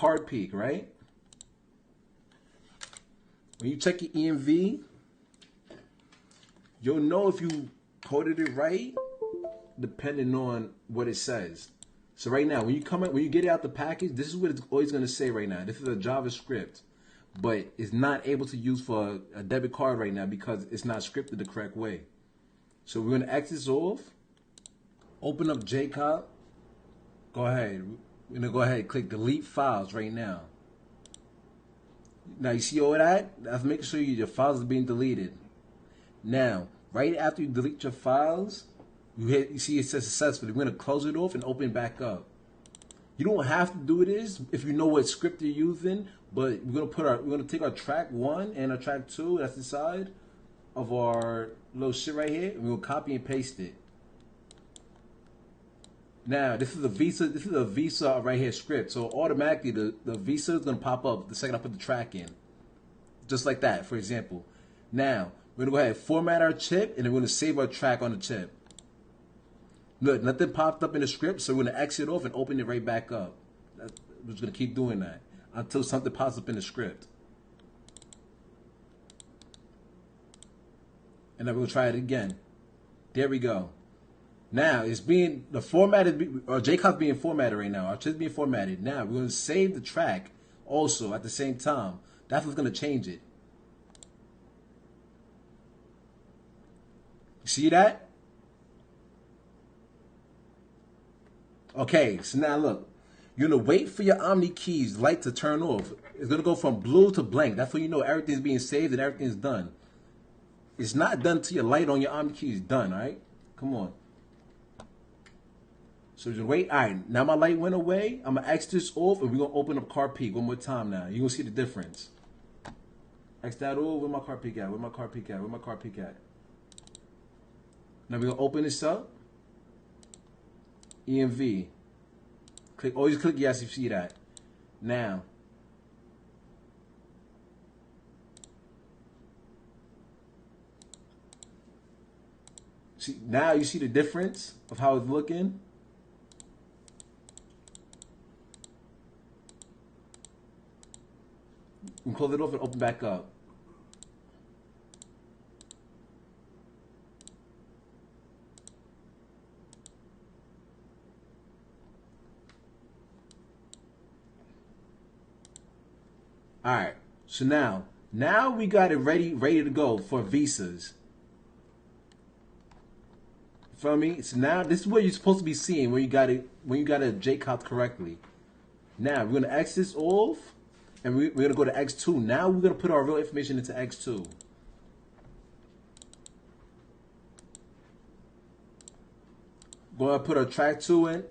card peek, right? When you check your EMV, you'll know if you coded it right, depending on what it says. So right now, when you get it out the package, this is what it's always going to say right now. This is a JavaScript, but it's not able to use for a debit card right now because it's not scripted the correct way. So we're going to X this off, open up JCOP, go ahead. We're going to go ahead and click delete files right now. Now you see all that? That's making sure your files are being deleted. Now, right after you delete your files, you see it says successfully. We're going to close it off and open it back up. You don't have to do this if you know what script you're using, but we're going to take our track 1 and our track 2, that's the side of our little shit right here, and we'll copy and paste it. Now, this is a Visa right here script. So automatically the Visa is going to pop up the second I put the track in. Just like that, for example. Now, we're going to go ahead and format our chip, and then we're going to save our track on the chip. Look, nothing popped up in the script, so we're going to exit off and open it right back up. We're just going to keep doing that until something pops up in the script. And then we'll try it again. There we go. Now, it's being, the format is, our JCOP's being formatted right now. Our chip's being formatted. Now, we're going to save the track also at the same time. That's what's going to change it. See that? Okay, so now look. You're going to wait for your Omni keys light to turn off. It's going to go from blue to blank. That's when you know everything's being saved and everything's done. It's not done till your light on your Omni key is done, all right? Come on. So just wait. All right, now my light went away. I'm going to X this off, and we're going to open up card peek one more time now. You're going to see the difference. X that off. Where my card peek at? Where my card peek at? Where my card peek at? Now we're going to open this up. EMV. Always click yes if you see that. Now. See, now you see the difference of how it's looking. You can close it off and open back up. All right, so now we got it ready to go for visas. Feel me? So now this is what you're supposed to be seeing when you got it JCOP correctly. Now we're gonna X this off, and we're gonna go to X2. Now we're gonna put our real information into X2. Gonna put our track 2 in.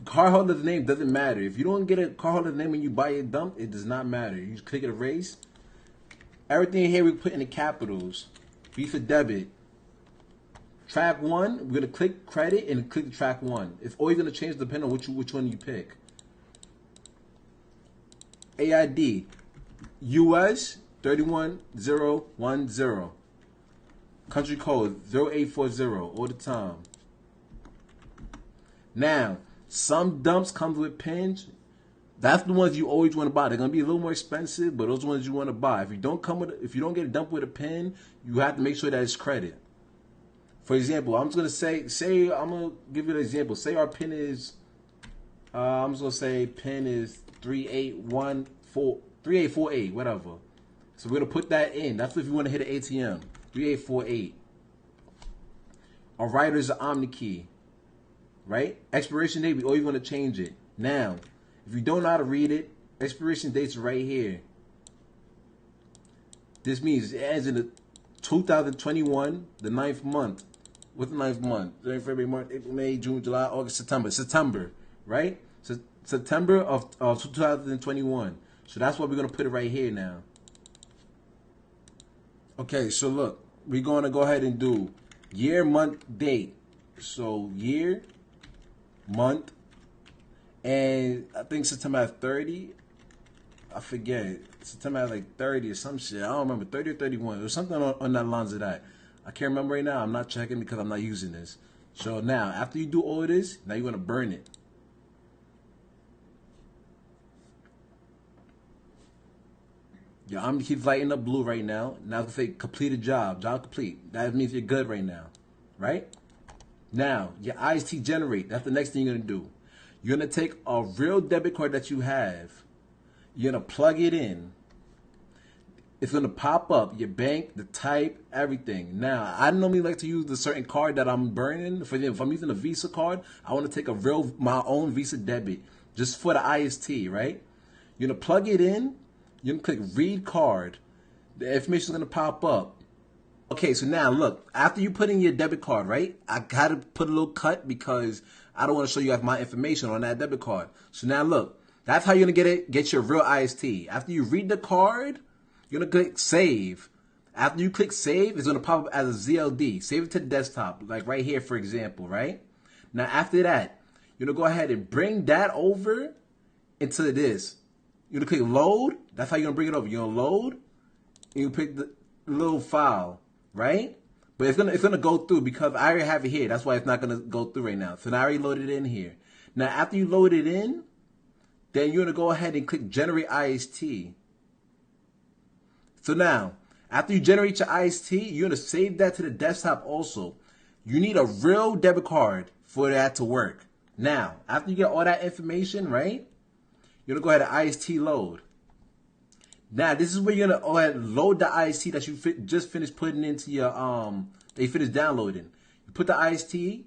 Cardholder's name doesn't matter. If you don't get a cardholder's name when you buy your dump, it does not matter. You just click erase. Everything here we put in the capitals. Visa debit. Track 1, we're gonna click credit and click track 1. It's always gonna change depending on which one you pick. AID, US 31010. Country code 0840 all the time. Now, some dumps comes with pins. That's the ones you always want to buy. They're gonna be a little more expensive, but those ones you want to buy. If you don't get a dump with a pin, you have to make sure that it's credit. For example, I'm just gonna say I'm gonna give you an example. Say our pin is, I'm just gonna say pin is 3848, whatever. So we're gonna put that in. That's if you want to hit an ATM. 3848. Our writer is an Omni key, right? Expiration date, we always want to change it. Now, if you don't know how to read it, expiration date's right here. This means it ends in the 2021, the 9th month. What's the 9th month? January, February, March, April, May, June, July, August, September. September, right? So September of 2021. So that's why we're going to put it right here now. Okay, so look. We're going to go ahead and do year, month, date. So year, month, and I think September at 30. I forget. September at like 30 or some shit. I don't remember. 30 or 31. There's something on that lines of that. I can't remember right now. I'm not checking because I'm not using this. So now, after you do all of this, now you're going to burn it. Your arm keeps lighting up blue right now. Now it's gonna say completed job. Job complete. That means you're good right now. Right? Now, your IST generate. That's the next thing you're gonna do. You're gonna take a real debit card that you have. You're gonna plug it in. It's gonna pop up your bank, the type, everything. Now, I normally like to use the certain card that I'm burning. For example, if I'm using a Visa card, I want to take my own Visa debit just for the IST, right? You're gonna plug it in. You're gonna click read card. The information is gonna pop up. Okay, so now look, after you put in your debit card, right? I gotta put a little cut because I don't want to show you guys my information on that debit card. So now look, that's how you're gonna get your real IST. After you read the card, you're gonna click save. After you click save, it's gonna pop up as a ZLD. Save it to the desktop, like right here, for example, right? Now after that, you're gonna go ahead and bring that over into this. You're gonna click load. That's how you're gonna bring it over. You're gonna load, and you pick the little file, right? But it's gonna go through because I already have it here. That's why it's not gonna go through right now. So now I already loaded it in here. Now after you load it in, then you're gonna go ahead and click generate IST. So now, after you generate your IST, you're gonna save that to the desktop also. You need a real debit card for that to work. Now, after you get all that information, right? You're gonna go ahead and IST load. Now, this is where you're gonna go ahead and load the IST that you just finished putting into your that you finished downloading. You put the IST,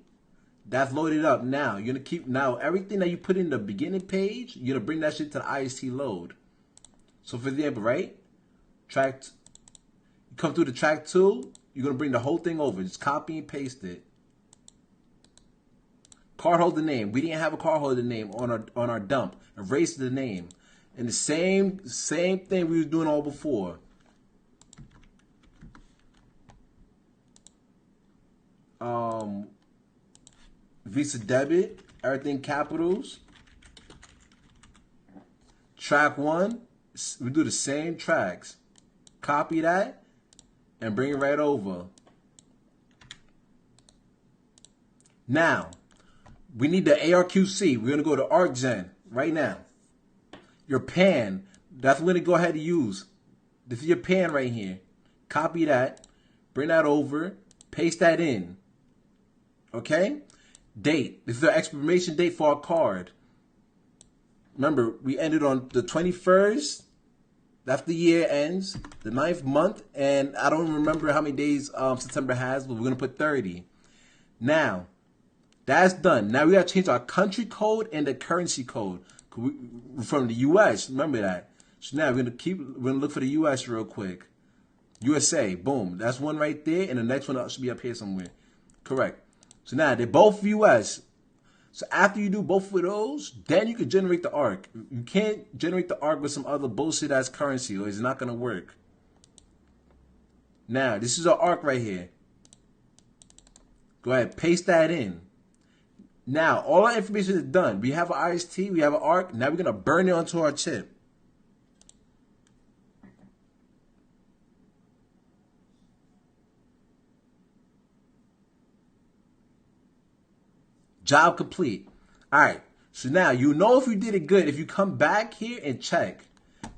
that's loaded up. Now you're gonna keep everything that you put in the beginning page. You're gonna bring that shit to the IST load. So for example, right? You come through the track 2, you're gonna bring the whole thing over. Just copy and paste it. Cardholder name. We didn't have a cardholder name on our dump. Erase the name. And the same thing we was doing all before. Visa debit, everything capitals. Track 1, we do the same tracks. Copy that and bring it right over. Now, we need the ARQC. We're going to go to ArcGen right now. Your PAN, that's what we're going to go ahead and use. This is your PAN right here. Copy that, bring that over, paste that in. Okay? Date. This is the expiration date for our card. Remember, we ended on the 21st. That's the year ends, the 9th month, and I don't remember how many days September has, but we're going to put 30. Now, that's done. Now we got to change our country code and the currency code. We're from the U.S., remember that. So now we're going to look for the U.S. real quick. USA, boom. That's one right there, and the next one should be up here somewhere. Correct. So now they're both U.S. So after you do both of those, then you can generate the ARC. You can't generate the ARC with some other bullshit as currency, or it's not going to work. Now, this is our ARC right here. Go ahead, paste that in. Now, all our information is done. We have an IST, we have an ARC. Now we're going to burn it onto our chip. Job complete. All right. So now you know if you did it good. If you come back here and check,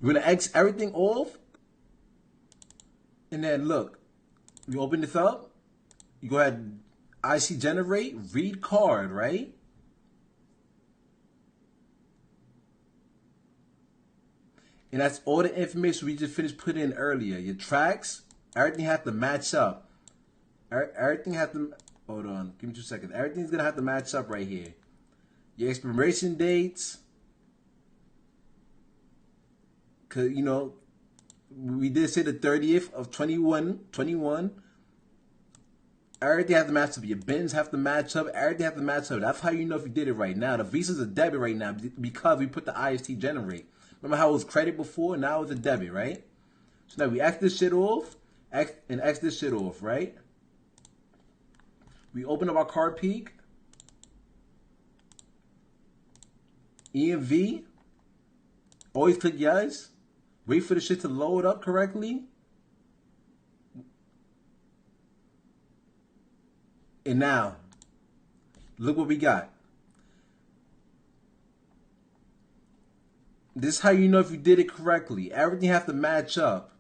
you're going to X everything off. And then look, you open this up. You go ahead, IC generate, read card, right? And that's all the information we just finished putting in earlier. Your tracks, everything has to match up. Everything has to... Hold on, give me 2 seconds. Everything's gonna have to match up right here. Your expiration dates, cause you know we did say the 30th of 21. Everything has to match up. Your bins have to match up. Everything has to match up. That's how you know if you did it right. Now the Visa's a debit right now because we put the IST generate. Remember how it was credit before? Now it's a debit, right? So now we X this shit off, X this shit off, right? We open up our card peak. EMV. Always click yes. Wait for the shit to load up correctly. And now, look what we got. This is how you know if you did it correctly. Everything has to match up.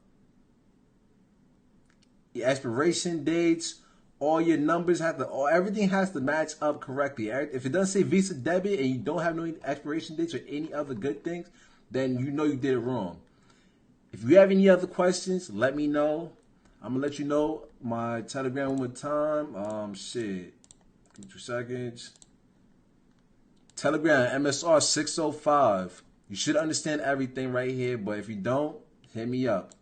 Your expiration dates, all your numbers have to, everything has to match up correctly. If it doesn't say Visa debit and you don't have no expiration dates or any other good things, then you know you did it wrong. If you have any other questions, let me know. I'm gonna let you know my Telegram one more time. Give me 2 seconds. Telegram MSR 605. You should understand everything right here, but if you don't, hit me up.